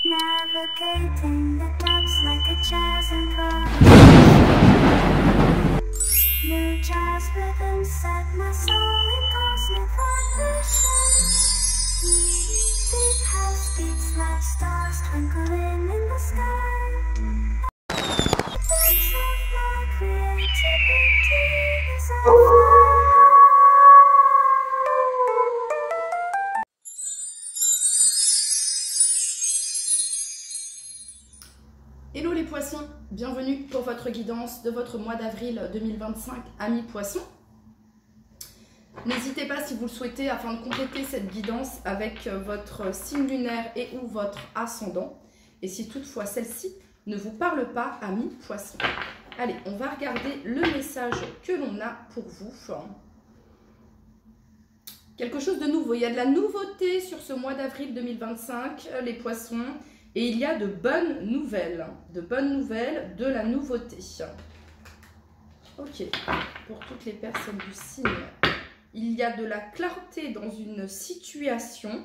Navigating the depths like a jazz improv. New jazz rhythm set my soul in cosmic vibration. Deep house beats like stars twinkling in the sky. Dance of my creativity as I fly. Hello les poissons, bienvenue pour votre guidance de votre mois d'avril 2025, amis poissons. N'hésitez pas si vous le souhaitez afin de compléter cette guidance avec votre signe lunaire et ou votre ascendant. Et si toutefois celle-ci ne vous parle pas, amis poissons. Allez, on va regarder le message que l'on a pour vous. Quelque chose de nouveau, il y a de la nouveauté sur ce mois d'avril 2025, les poissons. Et il y a de bonnes nouvelles, de la nouveauté. Ok, pour toutes les personnes du signe, il y a de la clarté dans une situation.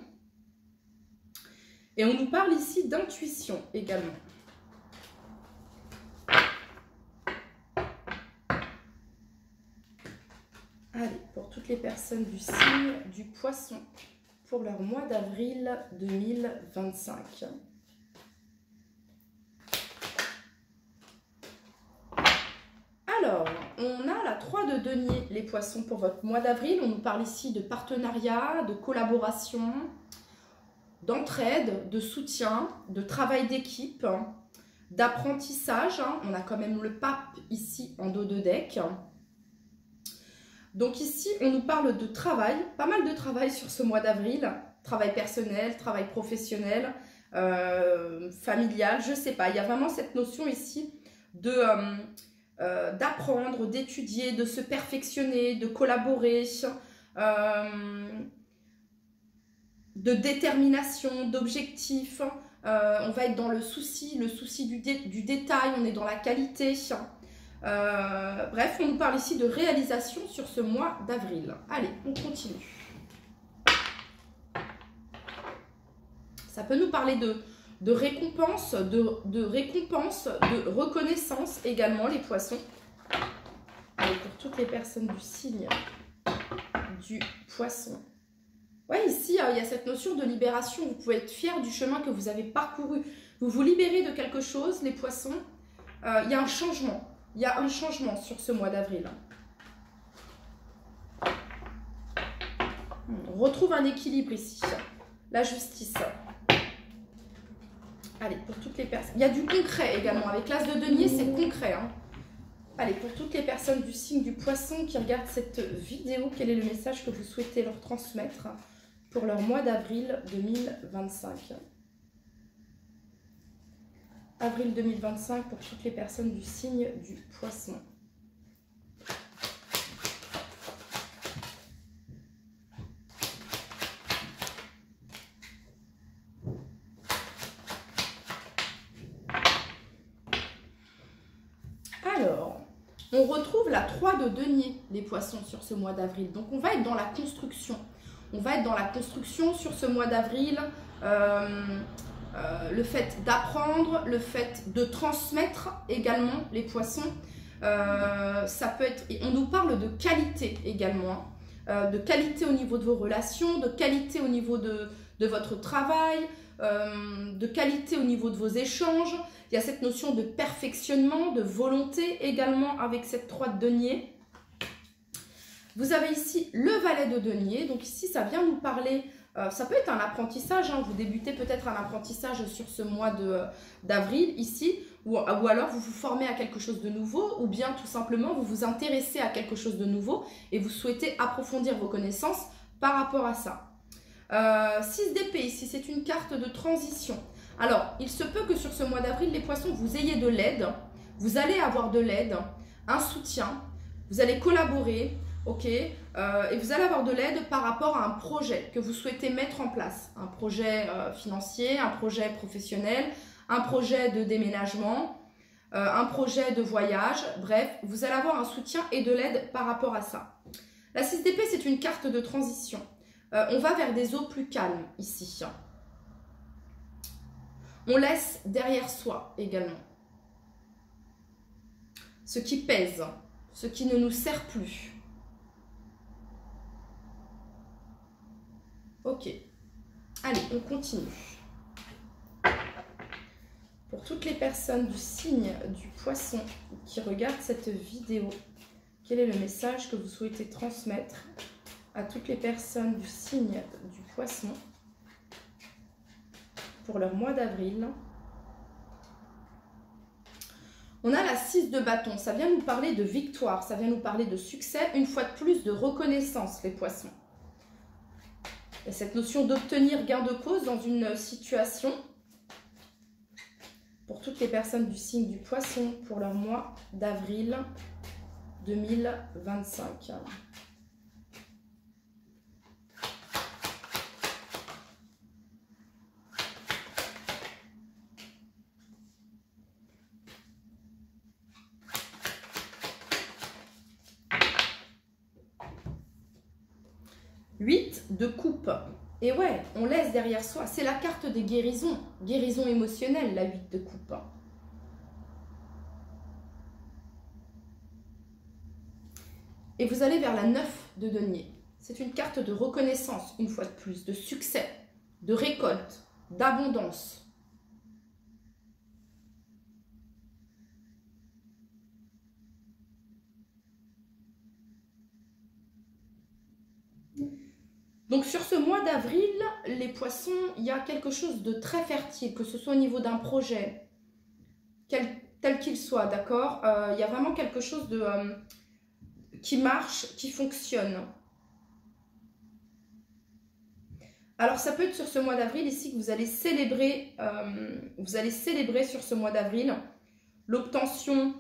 Et on nous parle ici d'intuition également. Allez, pour toutes les personnes du signe du poisson, pour leur mois d'avril 2025. Alors, on a la 3 de denier, les poissons, pour votre mois d'avril. On nous parle ici de partenariat, de collaboration, d'entraide, de soutien, de travail d'équipe, d'apprentissage. On a quand même le pape ici en dos de deck. Donc ici, on nous parle de travail, pas mal de travail sur ce mois d'avril. Travail personnel, travail professionnel, familial, je ne sais pas. Il y a vraiment cette notion ici de... d'apprendre, d'étudier, de se perfectionner, de collaborer, de détermination, d'objectif. On va être dans le souci du détail, on est dans la qualité. Bref, on nous parle ici de réalisation sur ce mois d'avril. Allez, on continue. Ça peut nous parler de récompense, de reconnaissance également, les poissons. Allez, pour toutes les personnes du signe du poisson. Ouais, ici, il y a cette notion de libération. Vous pouvez être fier du chemin que vous avez parcouru. Vous vous libérez de quelque chose, les poissons. Il y a un changement. Il y a un changement sur ce mois d'avril. On retrouve un équilibre ici. La justice. Allez, pour toutes les personnes... Il y a du concret également. Avec l'as de denier, c'est concret. Allez, pour toutes les personnes du signe du poisson qui regardent cette vidéo, quel est le message que vous souhaitez leur transmettre pour leur mois d'avril 2025? Avril 2025 pour toutes les personnes du signe du poisson. Alors, on retrouve la 3 de denier, les poissons, sur ce mois d'avril. Donc, on va être dans la construction. On va être dans la construction sur ce mois d'avril. Le fait d'apprendre, le fait de transmettre également, les poissons. Ça peut être... On nous parle de qualité également. De qualité au niveau de vos relations, de qualité au niveau de votre travail, de qualité au niveau de vos échanges. Il y a cette notion de perfectionnement, de volonté également avec cette 3 de denier. Vous avez ici le valet de denier. Donc ici, ça vient nous parler, ça peut être un apprentissage. Vous débutez peut-être un apprentissage sur ce mois d'avril ici. Ou alors vous vous formez à quelque chose de nouveau. Ou bien tout simplement, vous vous intéressez à quelque chose de nouveau. Et vous souhaitez approfondir vos connaissances par rapport à ça. 6 d'épée ici, c'est une carte de transition. Alors, il se peut que sur ce mois d'avril, les poissons, vous ayez de l'aide. Vous allez avoir de l'aide, un soutien, vous allez collaborer, ok, et vous allez avoir de l'aide par rapport à un projet que vous souhaitez mettre en place. Un projet financier, un projet professionnel, un projet de déménagement, un projet de voyage. Bref, vous allez avoir un soutien et de l'aide par rapport à ça. La 6 d'épée, c'est une carte de transition. On va vers des eaux plus calmes ici. On laisse derrière soi également ce qui pèse, ce qui ne nous sert plus. Ok. Allez, on continue. Pour toutes les personnes du signe du poisson qui regardent cette vidéo, quel est le message que vous souhaitez transmettre à toutes les personnes du signe du poisson pour leur mois d'avril? On a la 6 de bâton, ça vient nous parler de victoire, ça vient nous parler de succès, une fois de plus de reconnaissance, les poissons. Il y a cette notion d'obtenir gain de cause dans une situation. Pour toutes les personnes du signe du poisson, pour leur mois d'avril 2025. De coupe. Et ouais, on laisse derrière soi. C'est la carte des guérisons. Guérison émotionnelle, la 8 de coupe. Et vous allez vers la 9 de denier. C'est une carte de reconnaissance, une fois de plus, de succès, de récolte, d'abondance. Donc sur ce mois d'avril, les poissons, il y a quelque chose de très fertile, que ce soit au niveau d'un projet, tel qu'il soit, d'accord, il y a vraiment quelque chose de, qui marche, qui fonctionne. Alors ça peut être sur ce mois d'avril ici que vous allez célébrer sur ce mois d'avril l'obtention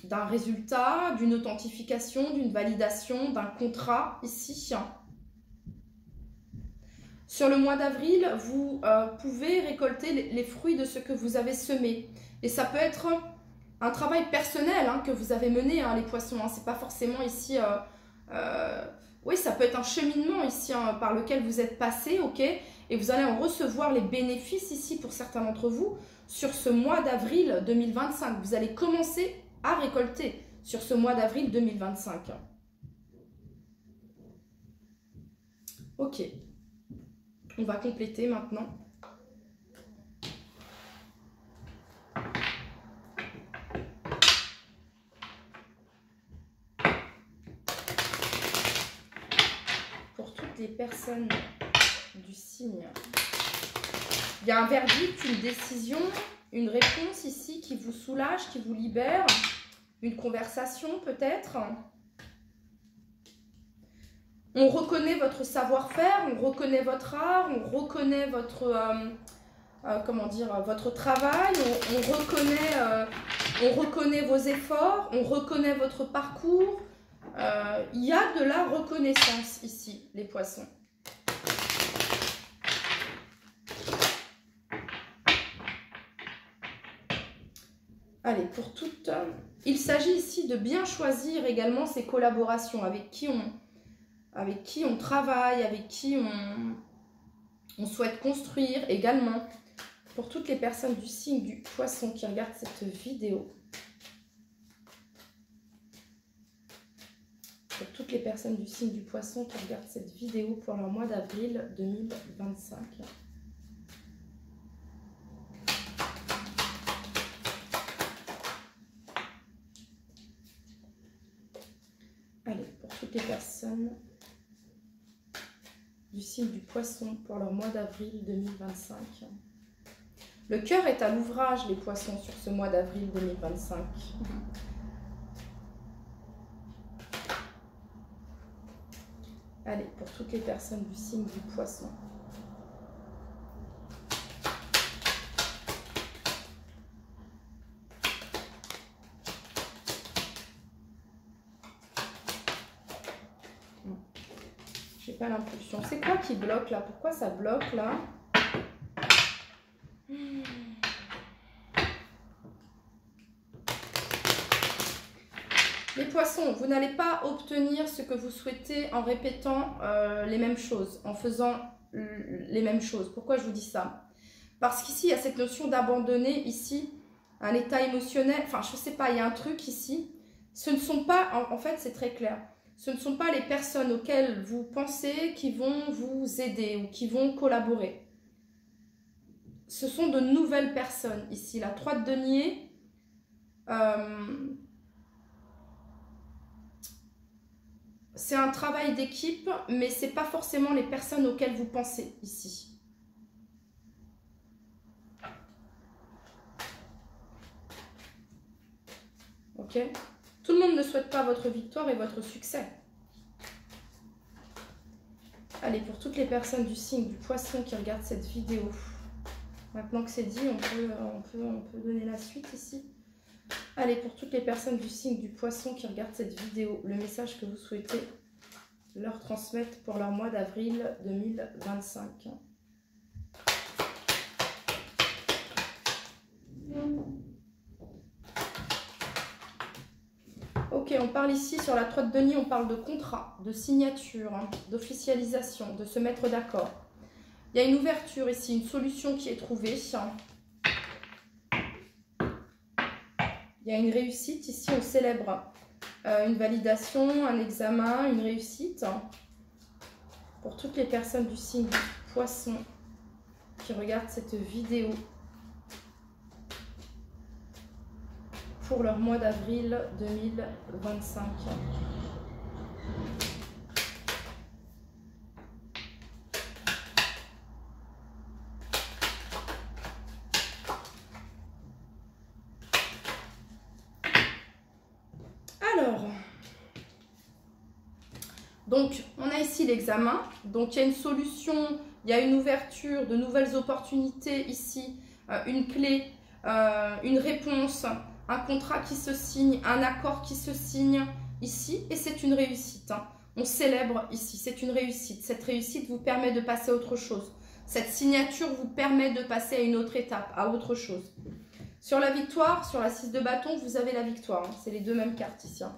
d'un résultat, d'une authentification, d'une validation, d'un contrat ici. Sur le mois d'avril, vous pouvez récolter les fruits de ce que vous avez semé. Et ça peut être un travail personnel que vous avez mené, les poissons. C'est pas forcément ici... oui, ça peut être un cheminement ici par lequel vous êtes passé, ok? Et vous allez en recevoir les bénéfices ici pour certains d'entre vous sur ce mois d'avril 2025. Vous allez commencer à récolter sur ce mois d'avril 2025. Ok. On va compléter maintenant. Pour toutes les personnes du signe, il y a un verdict, une décision, une réponse ici qui vous soulage, qui vous libère. Une conversation peut-être. On reconnaît votre savoir-faire, on reconnaît votre art, on reconnaît votre, comment dire, votre travail, on reconnaît vos efforts, on reconnaît votre parcours. Il y a de la reconnaissance ici, les poissons. Allez, pour toutes, il s'agit ici de bien choisir également ses collaborations, avec qui on travaille, avec qui on souhaite construire également. Pour toutes les personnes du signe du poisson qui regardent cette vidéo. Pour toutes les personnes du signe du poisson qui regardent cette vidéo pour leur mois d'avril 2025. Allez, pour toutes les personnes du signe du poisson pour leur mois d'avril 2025. Le cœur est à l'ouvrage, les poissons, sur ce mois d'avril 2025. Allez, pour toutes les personnes du signe du poisson. pas l'impulsion. C'est quoi qui bloque là? Pourquoi ça bloque là? Les poissons, vous n'allez pas obtenir ce que vous souhaitez en répétant les mêmes choses, en faisant les mêmes choses. Pourquoi je vous dis ça? Parce qu'ici, il y a cette notion d'abandonner, ici, un état émotionnel. Enfin, je ne sais pas, il y a un truc ici. Ce ne sont pas, en fait, c'est très clair. Ce ne sont pas les personnes auxquelles vous pensez qui vont vous aider ou qui vont collaborer. Ce sont de nouvelles personnes ici. La 3 de denier, c'est un travail d'équipe, mais ce n'est pas forcément les personnes auxquelles vous pensez ici. Ok? Tout le monde ne souhaite pas votre victoire et votre succès. Allez, pour toutes les personnes du signe du poisson qui regardent cette vidéo, maintenant que c'est dit, on peut donner la suite ici. Allez, pour toutes les personnes du signe du poisson qui regardent cette vidéo, le message que vous souhaitez leur transmettre pour leur mois d'avril 2025. Ok, on parle ici sur la 3 de denier, on parle de contrat, de signature, hein, d'officialisation, de se mettre d'accord. Il y a une ouverture ici, une solution qui est trouvée. Il y a une réussite ici, on célèbre une validation, un examen, une réussite. Pour toutes les personnes du signe du poisson qui regardent cette vidéo pour leur mois d'avril 2025. Alors, donc on a ici l'examen, donc il y a une solution, il y a une ouverture, de nouvelles opportunités ici, une clé, une réponse, un contrat qui se signe, un accord qui se signe ici, et c'est une réussite. Hein. On célèbre ici, c'est une réussite. Cette réussite vous permet de passer à autre chose. Cette signature vous permet de passer à une autre étape, à autre chose. Sur la victoire, sur la 6 de bâton, vous avez la victoire. Hein. C'est les deux mêmes cartes ici. Hein.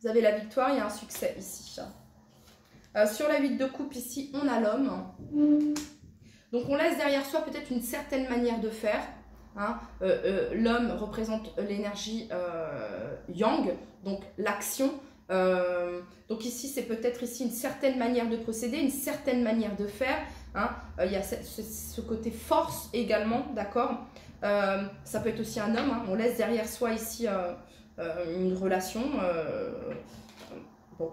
Vous avez la victoire, il y a un succès ici. Sur la 8 de coupe, ici, on a l'homme. Donc, on laisse derrière soi peut-être une certaine manière de faire. Hein. L'homme représente l'énergie yang, donc l'action. Donc ici, c'est peut-être ici une certaine manière de procéder, une certaine manière de faire. Hein. Il y a ce côté force également, d'accord. Ça peut être aussi un homme. Hein. On laisse derrière soi ici une relation. Bon.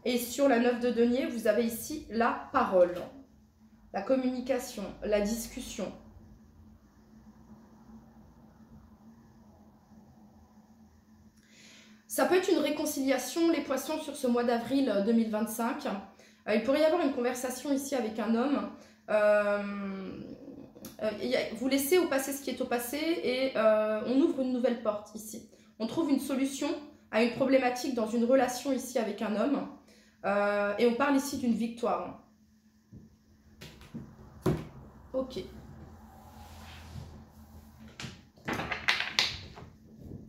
Et sur la 9 de denier, vous avez ici la parole, la communication, la discussion. Ça peut être une réconciliation, les poissons, sur ce mois d'avril 2025. Il pourrait y avoir une conversation ici avec un homme. Vous laissez au passé ce qui est au passé et on ouvre une nouvelle porte ici. On trouve une solution à une problématique dans une relation ici avec un homme. Et on parle ici d'une victoire. Ok.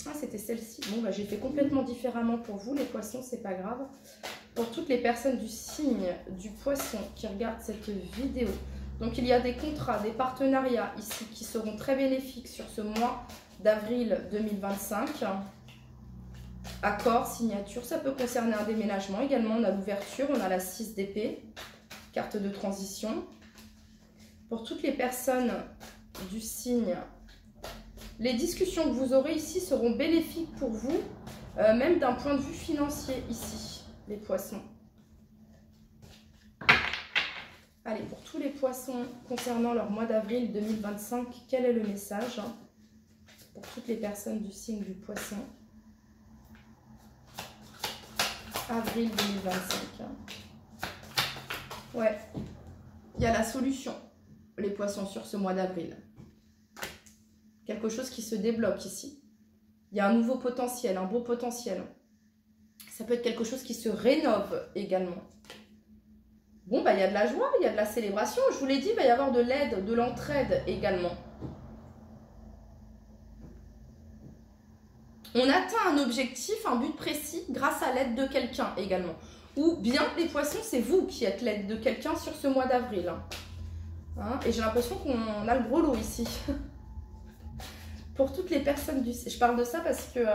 Ah, c'était celle-ci. Bon, bah, j'ai fait complètement différemment pour vous, les poissons, c'est pas grave. Pour toutes les personnes du signe du poisson qui regardent cette vidéo. Donc, il y a des contrats, des partenariats ici qui seront très bénéfiques sur ce mois d'avril 2025. Accord, signature, ça peut concerner un déménagement. Également, on a l'ouverture, on a la 6 d'épée, carte de transition. Pour toutes les personnes du signe, les discussions que vous aurez ici seront bénéfiques pour vous, même d'un point de vue financier ici, les poissons. Allez, pour tous les poissons concernant leur mois d'avril 2025, quel est le message pour toutes les personnes du signe du poisson? Avril 2025. Ouais, il y a la solution, les poissons, sur ce mois d'avril. Quelque chose qui se débloque ici. Il y a un nouveau potentiel, un beau potentiel. Ça peut être quelque chose qui se rénove également. Bon, bah, il y a de la joie, il y a de la célébration. Je vous l'ai dit, il va y avoir de l'aide, de l'entraide également. On atteint un objectif, un but précis grâce à l'aide de quelqu'un également. Ou bien, les poissons, c'est vous qui êtes l'aide de quelqu'un sur ce mois d'avril. Hein, et j'ai l'impression qu'on a le gros lot ici. Pour toutes les personnes du... Je parle de ça parce que...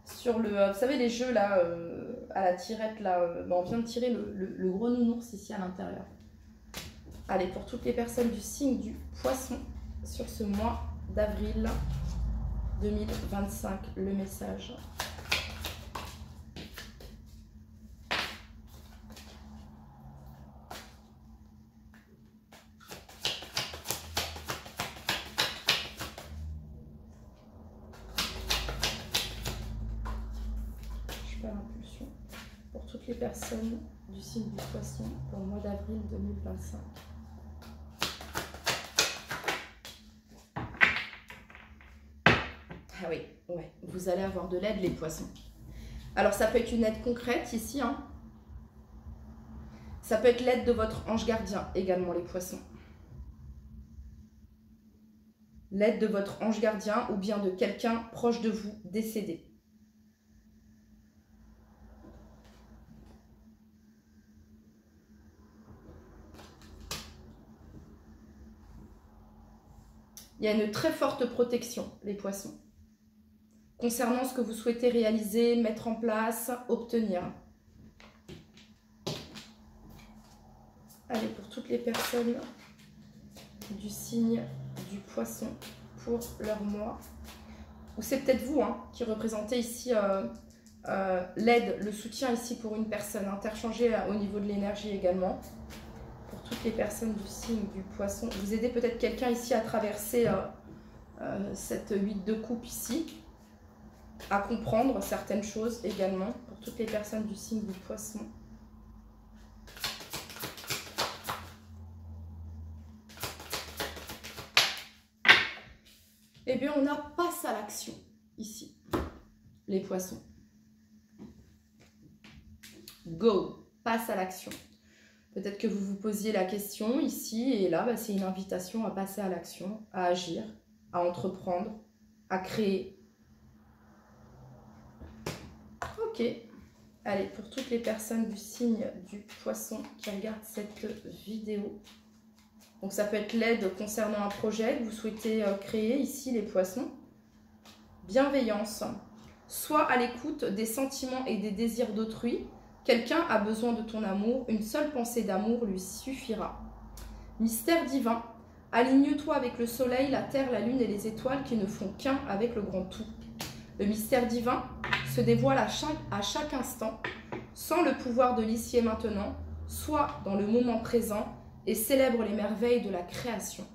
sur le... vous savez, les jeux là, à la tirette, là, on vient de tirer le gros nounours ici à l'intérieur. Allez, pour toutes les personnes du signe du poisson, sur ce mois d'avril 2025, le message. L'impulsion pour toutes les personnes du signe du poisson pour le mois d'avril 2025. Ah oui, ouais, vous allez avoir de l'aide les poissons. Alors ça peut être une aide concrète ici, hein. Ça peut être l'aide de votre ange gardien également les poissons. L'aide de votre ange gardien ou bien de quelqu'un proche de vous décédé. Il y a une très forte protection, les poissons, concernant ce que vous souhaitez réaliser, mettre en place, obtenir. Allez, pour toutes les personnes du signe du poisson pour leur mois. Ou c'est peut-être vous hein, qui représentez ici l'aide, le soutien ici pour une personne. Interchangez au niveau de l'énergie également. Toutes les personnes du signe du poisson. Vous aidez peut-être quelqu'un ici à traverser cette 8 de coupe ici, à comprendre certaines choses également, pour toutes les personnes du signe du poisson. Eh bien, on passe à l'action ici, les poissons. Go, passe à l'action. Peut-être que vous vous posiez la question ici et là, bah, c'est une invitation à passer à l'action, à agir, à entreprendre, à créer. Ok. Allez, pour toutes les personnes du signe du poisson qui regardent cette vidéo. Donc ça peut être l'aide concernant un projet que vous souhaitez créer ici les poissons. Bienveillance. Sois à l'écoute des sentiments et des désirs d'autrui. Quelqu'un a besoin de ton amour, une seule pensée d'amour lui suffira. Mystère divin, aligne-toi avec le soleil, la terre, la lune et les étoiles qui ne font qu'un avec le grand tout. Le mystère divin se dévoile à chaque instant, sans le pouvoir de l'ici et maintenant, soit dans le moment présent et célèbre les merveilles de la création.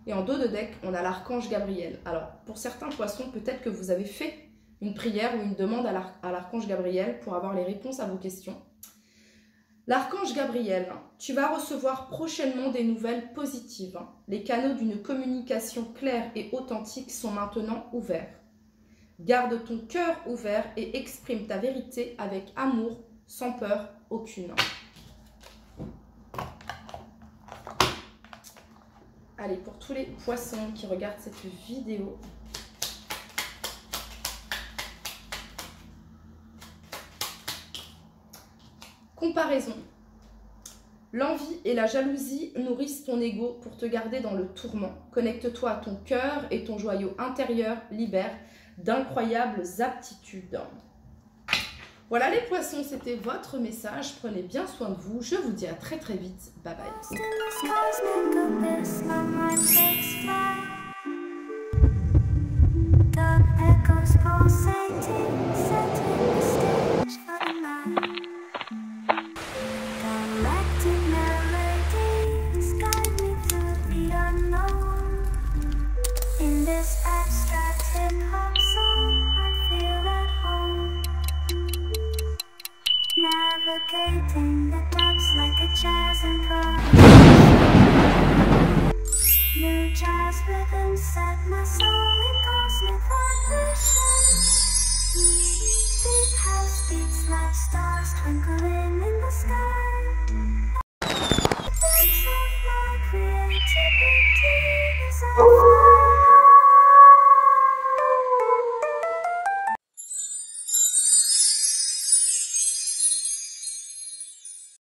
Et en dos de deck, on a l'archange Gabriel. Alors, pour certains poissons, peut-être que vous avez fait une prière ou une demande à l'archange Gabriel pour avoir les réponses à vos questions. L'archange Gabriel, tu vas recevoir prochainement des nouvelles positives. Les canaux d'une communication claire et authentique sont maintenant ouverts. Garde ton cœur ouvert et exprime ta vérité avec amour, sans peur aucune. Allez, pour tous les poissons qui regardent cette vidéo, comparaison. L'envie et la jalousie nourrissent ton ego pour te garder dans le tourment. Connecte-toi à ton cœur et ton joyau intérieur libère d'incroyables aptitudes. Voilà les poissons, c'était votre message. Prenez bien soin de vous. Je vous dis à très très vite. Bye bye. Navigating the depths like a jazz improv. New jazz rhythm set my soul in cosmic vibration. Deep house beats like stars twinkling in the sky. The sense of my creativity is